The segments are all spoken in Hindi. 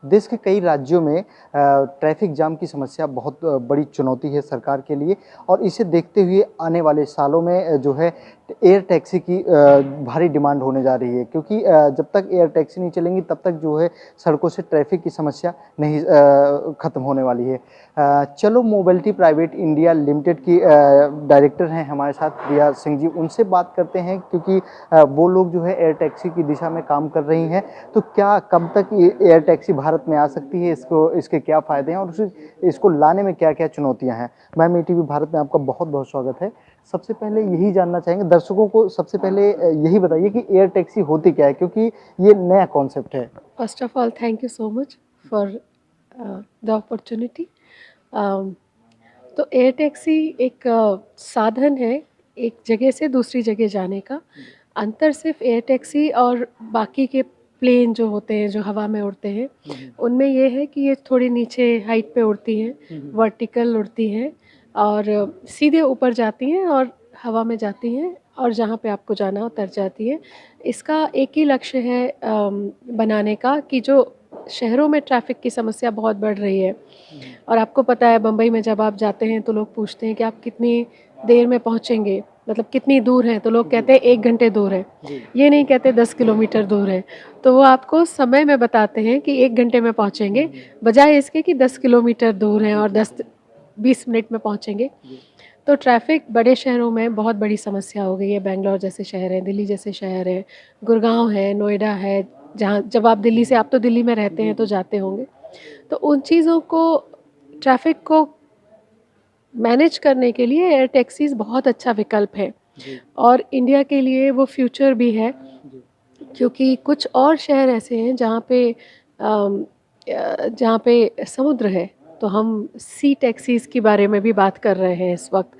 देश के कई राज्यों में ट्रैफिक जाम की समस्या बहुत बड़ी चुनौती है सरकार के लिए और इसे देखते हुए आने वाले सालों में जो है एयर टैक्सी की भारी डिमांड होने जा रही है क्योंकि जब तक एयर टैक्सी नहीं चलेंगी तब तक जो है सड़कों से ट्रैफिक की समस्या नहीं ख़त्म होने वाली है। चलो मोबिलिटी प्राइवेट इंडिया लिमिटेड की डायरेक्टर हैं हमारे साथ प्रिया सिंह जी, उनसे बात करते हैं क्योंकि वो लोग जो है एयर टैक्सी की दिशा में काम कर रही हैं। तो क्या कब तक ये एयर टैक्सी भारत में आ सकती है, इसके क्या फ़ायदे हैं और इसको लाने में क्या-क्या चुनौतियाँ हैं? मैम ईटीवी भारत में आपका बहुत-बहुत स्वागत है। सबसे पहले यही जानना चाहेंगे दर्शकों को, सबसे पहले यही बताइए कि एयर टैक्सी होती क्या है? क्योंकि ये नया कॉन्सेप्ट है। First of all, thank you so much for the opportunity. तो एयर टैक्सी एक साधन है एक जगह से दूसरी जगह जाने का। अंतर सिर्फ एयर टैक्सी और बाकी के प्लेन जो होते हैं जो हवा में उड़ते हैं उनमें ये है कि ये थोड़ी नीचे हाइट पे उड़ती हैं, वर्टिकल उड़ती हैं और सीधे ऊपर जाती हैं और हवा में जाती हैं और जहाँ पे आपको जाना उतर जाती है। इसका एक ही लक्ष्य है बनाने का कि जो शहरों में ट्रैफिक की समस्या बहुत बढ़ रही है और आपको पता है बम्बई में जब आप जाते हैं तो लोग पूछते हैं कि आप कितनी देर में पहुंचेंगे, मतलब कितनी दूर है, तो लोग कहते हैं 1 घंटे दूर है, ये नहीं कहते 10 किलोमीटर दूर है। तो वो आपको समय में बताते हैं कि 1 घंटे में पहुंचेंगे बजाय इसके कि 10 किलोमीटर दूर है और 10-20 मिनट में पहुंचेंगे। तो ट्रैफिक बड़े शहरों में बहुत बड़ी समस्या हो गई है। बेंगलोर जैसे शहर है, दिल्ली जैसे शहर है, गुड़गांव है, नोएडा है, जहाँ जब आप दिल्ली से, आप तो दिल्ली में रहते हैं तो जाते होंगे। तो उन चीज़ों को, ट्रैफिक को मैनेज करने के लिए एयर टैक्सीज़ बहुत अच्छा विकल्प है और इंडिया के लिए वो फ्यूचर भी है क्योंकि कुछ और शहर ऐसे हैं जहाँ पे समुद्र है। तो हम सी टैक्सीज़ के बारे में भी बात कर रहे हैं इस वक्त।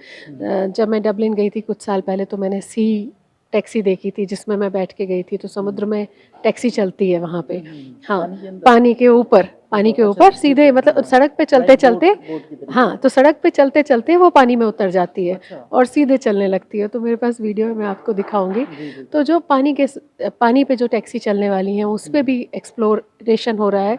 जब मैं डबलिन गई थी कुछ साल पहले तो मैंने सी टैक्सी देखी थी जिसमें मैं बैठ के गई थी। तो समुद्र में टैक्सी चलती है वहाँ पे। हाँ, पानी के ऊपर सीधे, मतलब सड़क पे चलते चलते, हाँ, तो सड़क पे चलते चलते वो पानी में उतर जाती है और सीधे चलने लगती है। तो मेरे पास वीडियो है, मैं आपको दिखाऊंगी। तो जो पानी पे जो टैक्सी चलने वाली हैं उस पे भी एक्सप्लोरेशन हो रहा है।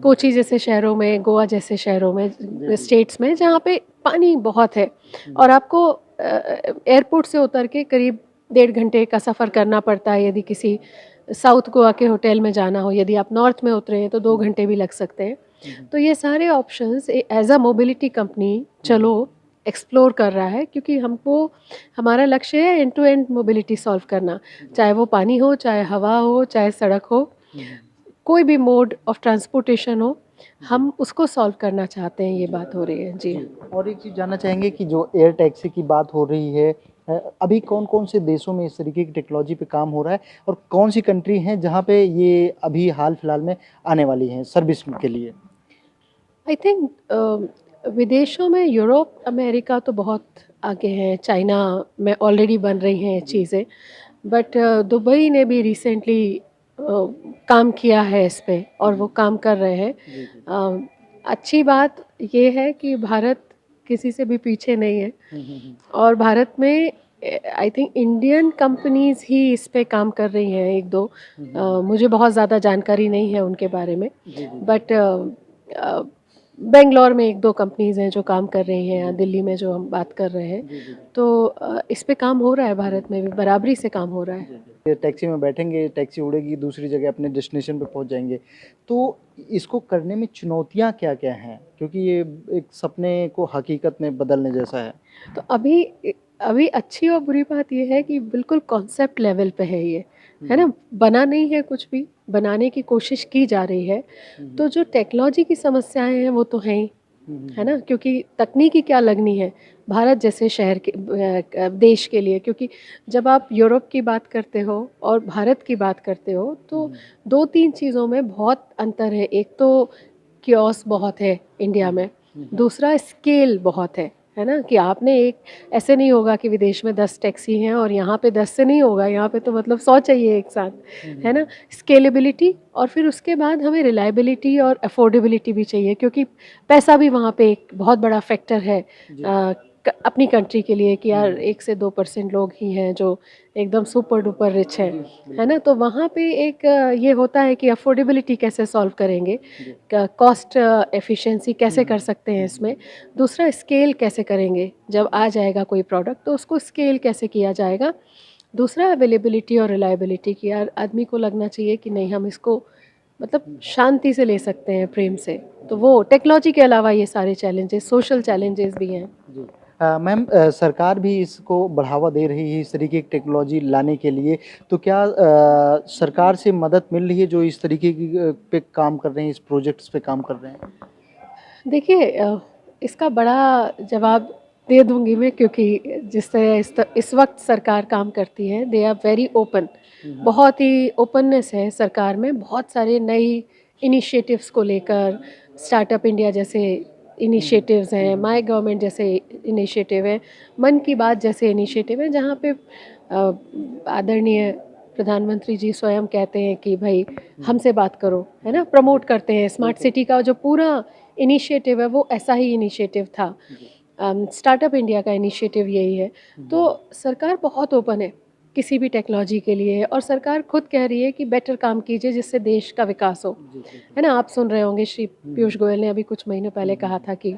कोची जैसे शहरों में, गोवा जैसे शहरों में, स्टेट्स में जहाँ पे पानी बहुत है और आपको एयरपोर्ट से उतर के करीब 1.5 घंटे का सफ़र करना पड़ता है। यदि किसी साउथ गोवा के होटल में जाना हो, यदि आप नॉर्थ में उतरे हैं तो 2 घंटे भी लग सकते हैं। तो ये सारे options as a mobility company चलो एक्सप्लोर कर रहा है क्योंकि हमको, हमारा लक्ष्य है end to end mobility solve करना, चाहे वो पानी हो, चाहे हवा हो, चाहे सड़क हो, कोई भी मोड ऑफ ट्रांसपोर्टेशन हो, हम उसको सॉल्व करना चाहते हैं। ये बात हो रही है जी। और एक चीज़ जानना चाहेंगे कि जो एयर टैक्सी की बात हो रही है, अभी कौन-कौन से देशों में इस तरीके की टेक्नोलॉजी पे काम हो रहा है और कौन सी कंट्री हैं जहाँ पे ये अभी हाल-फिलहाल में आने वाली हैं सर्विस के लिए? आई थिंक विदेशों में यूरोप, अमेरिका तो बहुत आगे हैं, चाइना में ऑलरेडी बन रही हैं चीज़ें, बट दुबई ने भी रिसेंटली काम किया है इस पे और वो काम कर रहे हैं। अच्छी बात ये है कि भारत किसी से भी पीछे नहीं है और भारत में आई थिंक इंडियन कंपनीज ही इस पे काम कर रही हैं, एक दो। मुझे बहुत ज़्यादा जानकारी नहीं है उनके बारे में, बट बेंगलोर में 1-2 कंपनीज हैं जो काम कर रही हैं, या दिल्ली में जो हम बात कर रहे हैं। तो इस पे काम हो रहा है, भारत में भी बराबरी से काम हो रहा है। ये टैक्सी में बैठेंगे, टैक्सी उड़ेगी, दूसरी जगह अपने डेस्टिनेशन पे पहुंच जाएंगे। तो इसको करने में चुनौतियां क्या-क्या हैं? क्योंकि ये एक सपने को हकीकत में बदलने जैसा है। तो अभी अच्छी और बुरी बात ये है कि बिल्कुल कॉन्सेप्ट लेवल पे है ये, है ना? बना नहीं है कुछ भी, बनाने की कोशिश की जा रही है। तो जो टेक्नोलॉजी की समस्याएं हैं वो तो हैं ही, है ना? क्योंकि तकनीकी क्या लगनी है भारत जैसे शहर के देश के लिए, क्योंकि जब आप यूरोप की बात करते हो और भारत की बात करते हो तो 2-3 चीज़ों में बहुत अंतर है। एक तो कियोस्क बहुत है इंडिया में, दूसरा स्केल बहुत है ना? कि आपने एक, ऐसे नहीं होगा कि विदेश में 10 टैक्सी हैं और यहाँ पे 10 से नहीं होगा, यहाँ पे तो मतलब 100 चाहिए एक साथ, है ना? स्केलेबिलिटी, और फिर उसके बाद हमें रिलायबिलिटी और अफोर्डेबिलिटी भी चाहिए क्योंकि पैसा भी वहाँ पे एक बहुत बड़ा फैक्टर है। अपनी कंट्री के लिए कि यार 1 से 2% लोग ही हैं जो एकदम सुपर डुपर रिच हैं, है ना? तो वहाँ पे एक ये होता है कि अफोर्डेबिलिटी कैसे सॉल्व करेंगे, कॉस्ट एफिशिएंसी कैसे कर सकते हैं इसमें, दूसरा स्केल कैसे करेंगे, जब आ जाएगा कोई प्रोडक्ट तो उसको स्केल कैसे किया जाएगा, दूसरा अवेलेबिलिटी और रिलायबिलिटी की यार आदमी को लगना चाहिए कि नहीं हम इसको मतलब शांति से ले सकते हैं, प्रेम से। तो वो टेक्नोलॉजी के अलावा ये सारे चैलेंजेस, सोशल चैलेंजेस भी हैं। जी। मैम, सरकार भी इसको बढ़ावा दे रही है इस तरीके की टेक्नोलॉजी लाने के लिए, तो क्या सरकार से मदद मिल रही है जो इस तरीके की पे काम कर रहे हैं, इस प्रोजेक्ट्स पे काम कर रहे हैं? देखिए इसका बड़ा जवाब दे दूँगी मैं, क्योंकि जिस तरह इस वक़्त सरकार काम करती है, दे आर वेरी ओपन। बहुत ही ओपननेस है सरकार में, बहुत सारे नई इनिशिएटिव्स को लेकर, स्टार्टअप इंडिया जैसे इनिशिएटिव्स हैं, माय गवर्नमेंट जैसे इनिशिएटिव है, मन की बात जैसे इनिशिएटिव है, जहाँ पे आदरणीय प्रधानमंत्री जी स्वयं कहते हैं कि भाई हमसे बात करो, है ना? प्रमोट करते हैं स्मार्ट सिटी का जो पूरा इनिशिएटिव है वो ऐसा ही इनिशिएटिव था। स्टार्टअप इंडिया का इनिशिएटिव यही है। तो सरकार बहुत ओपन है किसी भी टेक्नोलॉजी के लिए, और सरकार खुद कह रही है कि बेटर काम कीजिए जिससे देश का विकास हो, है ना? आप सुन रहे होंगे श्री पीयूष गोयल ने अभी कुछ महीनों पहले कहा था कि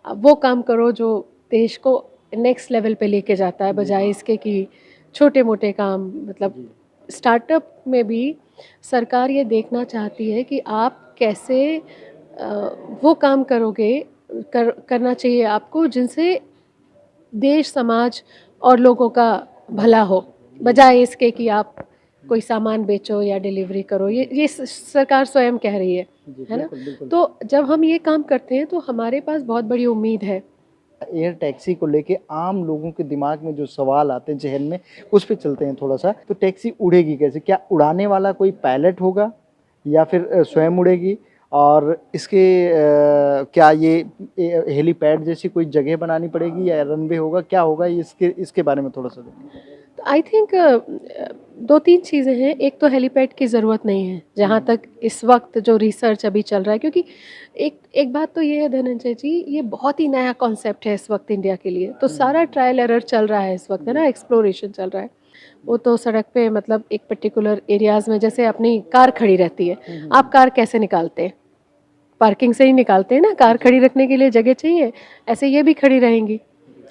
वो काम करो जो देश को नेक्स्ट लेवल पे लेके जाता है, बजाय इसके कि छोटे मोटे काम। मतलब स्टार्टअप में भी सरकार ये देखना चाहती है कि आप कैसे वो काम करोगे, करना चाहिए आपको जिनसे देश, समाज और लोगों का भला हो, बजाय इसके कि आप कोई सामान बेचो या डिलीवरी करो। ये सरकार स्वयं कह रही है ना? बिल्कुल, बिल्कुल। तो जब हम ये काम करते हैं तो हमारे पास बहुत बड़ी उम्मीद है। एयर टैक्सी को लेके आम लोगों के दिमाग में जो सवाल आते हैं ज़हन में, उस पे चलते हैं थोड़ा-सा। तो टैक्सी उड़ेगी कैसे? क्या उड़ाने वाला कोई पायलट होगा या फिर स्वयं उड़ेगी? और इसके क्या ये हेलीपैड जैसी कोई जगह बनानी पड़ेगी या रनवे होगा? क्या होगा? इसके इसके बारे में थोड़ा-सा बताइए। तो आई थिंक 2-3 चीज़ें हैं। एक तो हेलीपैड की ज़रूरत नहीं है, जहाँ तक इस वक्त जो रिसर्च अभी चल रहा है, क्योंकि एक एक बात तो ये है धनंजय जी, ये बहुत ही नया कॉन्सेप्ट है इस वक्त इंडिया के लिए। तो सारा ट्रायल एरर चल रहा है इस वक्त, है ना? एक्सप्लोरेशन चल रहा है। वो तो सड़क पे मतलब एक पर्टिकुलर एरियाज़ में जैसे अपनी कार खड़ी रहती है, आप कार कैसे निकालते हैं? पार्किंग से ही निकालते हैं ना, कार खड़ी रखने के लिए जगह चाहिए, ऐसे ये भी खड़ी रहेंगी,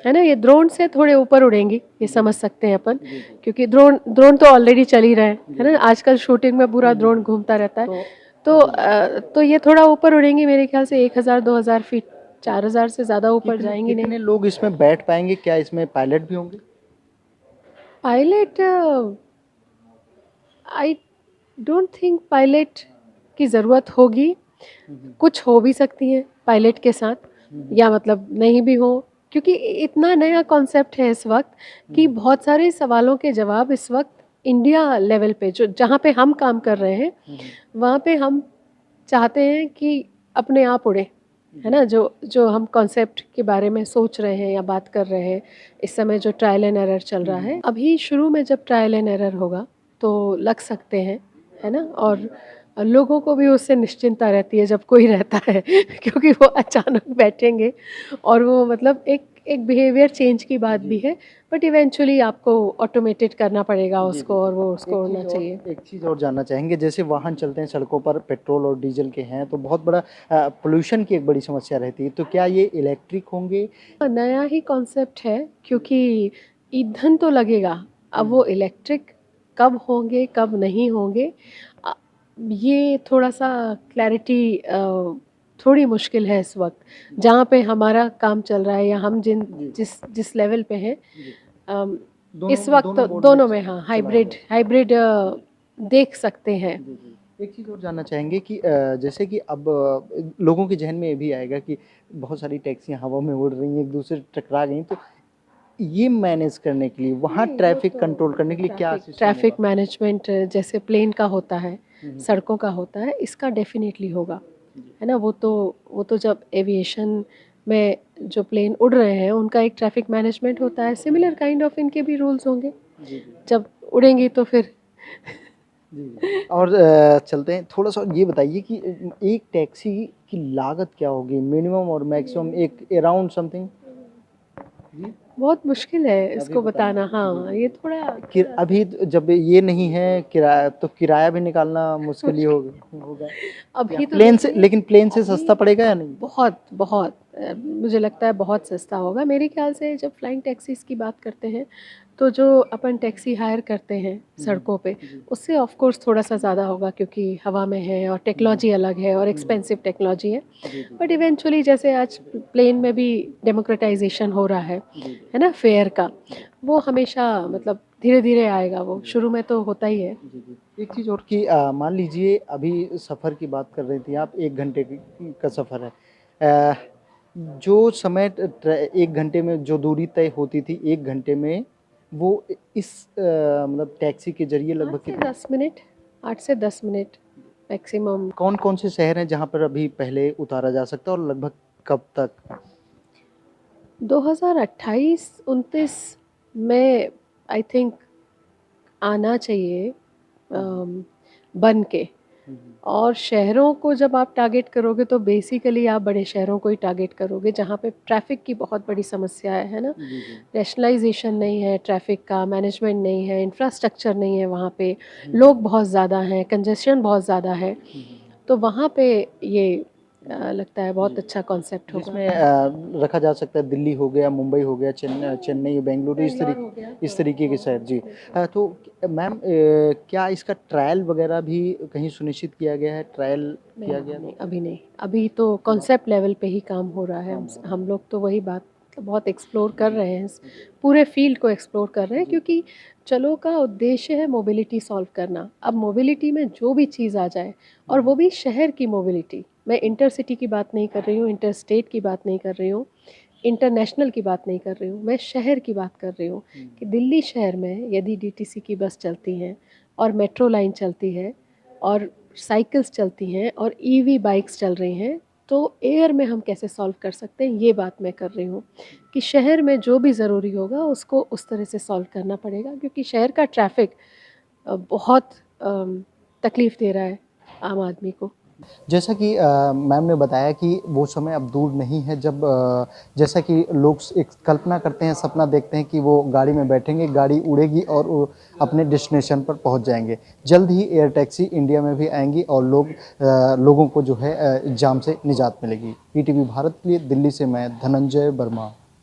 है ना? ये ड्रोन से थोड़े ऊपर उड़ेंगी, ये समझ सकते हैं अपन, क्योंकि ड्रोन ड्रोन तो ऑलरेडी चल ही रहा है ना? आजकल शूटिंग में पूरा ड्रोन घूमता रहता है। तो ये थोड़ा ऊपर उड़ेंगी, मेरे ख्याल से 1000-2000 फीट, 4000 से ज़्यादा ऊपर जाएंगी नहीं। कितने लोग इसमें बैठ पाएँगे? क्या इसमें पायलट भी होंगे? Pilot, I don't think pilot की ज़रूरत होगी। कुछ हो भी सकती हैं पायलट के साथ, या मतलब नहीं भी हो, क्योंकि इतना नया कॉन्सेप्ट है इस वक्त कि बहुत सारे सवालों के जवाब इस वक्त इंडिया लेवल पे, जो जहाँ पे हम काम कर रहे हैं, वहाँ पे हम चाहते हैं कि अपने आप उड़े, है ना? जो जो हम कॉन्सेप्ट के बारे में सोच रहे हैं या बात कर रहे हैं, इस समय जो ट्रायल एंड एरर चल रहा है, अभी शुरू में जब ट्रायल एंड एरर होगा तो लग सकते हैं, है ना? और लोगों को भी उससे निश्चिंता रहती है जब कोई रहता है क्योंकि वो अचानक बैठेंगे और वो मतलब एक एक बिहेवियर चेंज की बात भी है, बट इवेंचुअली आपको ऑटोमेटेड करना पड़ेगा उसको, और वो उसको उड़ना चाहिए। एक चीज़ और जानना चाहेंगे, जैसे वाहन चलते हैं सड़कों पर पेट्रोल और डीजल के हैं, तो बहुत बड़ा पोल्यूशन की एक बड़ी समस्या रहती है, तो क्या ये इलेक्ट्रिक होंगे? नया ही कॉन्सेप्ट है, क्योंकि ईंधन तो लगेगा, अब वो इलेक्ट्रिक कब होंगे कब नहीं होंगे, अ, ये थोड़ा सा क्लैरिटी थोड़ी मुश्किल है इस वक्त, जहाँ पे हमारा काम चल रहा है या हम जिस जिस लेवल पे हैं। अम, इस वक्त दोनों में हाँ, हाइब्रिड हाइब्रिड देख सकते हैं। एक चीज़ और जानना चाहेंगे कि जैसे कि अब लोगों के ज़हन में ये भी आएगा कि बहुत सारी टैक्सियाँ हवा में उड़ रही हैं, एक दूसरे से टकरा गई, तो ये मैनेज करने के लिए, वहाँ ट्रैफिक कंट्रोल करने के लिए क्या सिस्टम ट्रैफिक होगा? मैनेजमेंट जैसे प्लेन का होता है, सड़कों का होता है, इसका डेफिनेटली होगा, है ना? वो तो जब एविएशन में जो प्लेन उड़ रहे हैं उनका एक ट्रैफिक मैनेजमेंट होता है, सिमिलर काइंड ऑफ इनके भी रूल्स होंगे। जब उड़ेंगी तो फिर जी। और चलते हैं थोड़ा-सा, ये बताइए कि एक टैक्सी की लागत क्या होगी? मिनिमम और मैक्सिमम एक अराउंड समथिंग? बहुत मुश्किल है इसको बताना। हाँ, ये थोड़ा कि अभी जब ये नहीं है किराया, तो किराया भी निकालना मुश्किल ही मुश्किल होगा। या अभी तो प्लेन से, देखिए, लेकिन प्लेन से अभी सस्ता पड़ेगा या नहीं? बहुत बहुत मुझे लगता है बहुत सस्ता होगा मेरे ख्याल से। जब फ्लाइंग टैक्सीज़ की बात करते हैं तो जो अपन टैक्सी हायर करते हैं सड़कों पे, उससे ऑफ कोर्स थोड़ा सा ज़्यादा होगा क्योंकि हवा में है और टेक्नोलॉजी अलग है और एक्सपेंसिव टेक्नोलॉजी है। बट इवेंचुअली जैसे आज प्लेन में भी डेमोक्रेटाइजेशन हो रहा है ना, फेयर का, वो हमेशा मतलब धीरे धीरे आएगा, वो शुरू में तो होता ही है। एक चीज़ और कि मान लीजिए अभी सफ़र की बात कर रही थी आप, 1 घंटे का सफ़र है। अ, जो समय 1 घंटे में जो दूरी तय होती थी 1 घंटे में, वो इस मतलब टैक्सी के ज़रिए लगभग 8 से कितने? 10 मिनट, 8 से 10 मिनट मैक्सिमम। कौन-कौन से शहर हैं जहाँ पर अभी पहले उतारा जा सकता है और लगभग कब तक? 2028-29 में आई थिंक आना चाहिए बन के। और शहरों को जब आप टारगेट करोगे तो बेसिकली आप बड़े शहरों को ही टारगेट करोगे जहाँ पे ट्रैफिक की बहुत बड़ी समस्या है ना। रैशनलाइजेशन नहीं है, ट्रैफिक का मैनेजमेंट नहीं है, इंफ्रास्ट्रक्चर नहीं है वहाँ पे, लोग बहुत ज़्यादा हैं, कंजेशन बहुत ज़्यादा है। तो वहाँ पे ये लगता है बहुत अच्छा कॉन्सेप्ट होगा। जिसमें रखा जा सकता है दिल्ली हो गया, मुंबई हो गया, चेन्नई, बेंगलुरु, बेंगलोर हो गया, इस तरीके के शहर। जी। तो मैम, क्या इसका ट्रायल वगैरह भी कहीं सुनिश्चित किया गया है? ट्रायल किया गया? नहीं, अभी नहीं। अभी तो कॉन्सेप्ट लेवल पे ही काम हो रहा है। हम लोग तो वही बात मतलब बहुत एक्सप्लोर कर रहे हैं, पूरे फील्ड को एक्सप्लोर कर रहे हैं क्योंकि चलो का उद्देश्य है मोबिलिटी सॉल्व करना। अब मोबिलिटी में जो भी चीज़ आ जाए, और वो भी शहर की मोबिलिटी, मैं इंटरसिटी की बात नहीं कर रही हूँ, इंटर स्टेट की बात नहीं कर रही हूँ, इंटरनेशनल की बात नहीं कर रही हूँ, मैं शहर की बात कर रही हूँ कि दिल्ली शहर में यदि डीटीसी की बस चलती हैं और मेट्रो लाइन चलती है और साइकिल्स चलती हैं और ईवी बाइक्स चल रही हैं, तो एयर में हम कैसे सॉल्व कर सकते हैं, ये बात मैं कर रही हूँ कि शहर में जो भी ज़रूरी होगा उसको उस तरह से सॉल्व करना पड़ेगा क्योंकि शहर का ट्रैफिक बहुत तकलीफ़ दे रहा है आम आदमी को। जैसा कि मैम ने बताया कि वो समय अब दूर नहीं है जब जैसा कि लोग एक कल्पना करते हैं, सपना देखते हैं कि वो गाड़ी में बैठेंगे, गाड़ी उड़ेगी और वो अपने डेस्टिनेशन पर पहुंच जाएंगे। जल्द ही एयर टैक्सी इंडिया में भी आएंगी और लोगों को जो है जाम से निजात मिलेगी। ईटीवी भारत के लिए दिल्ली से मैं धनंजय वर्मा।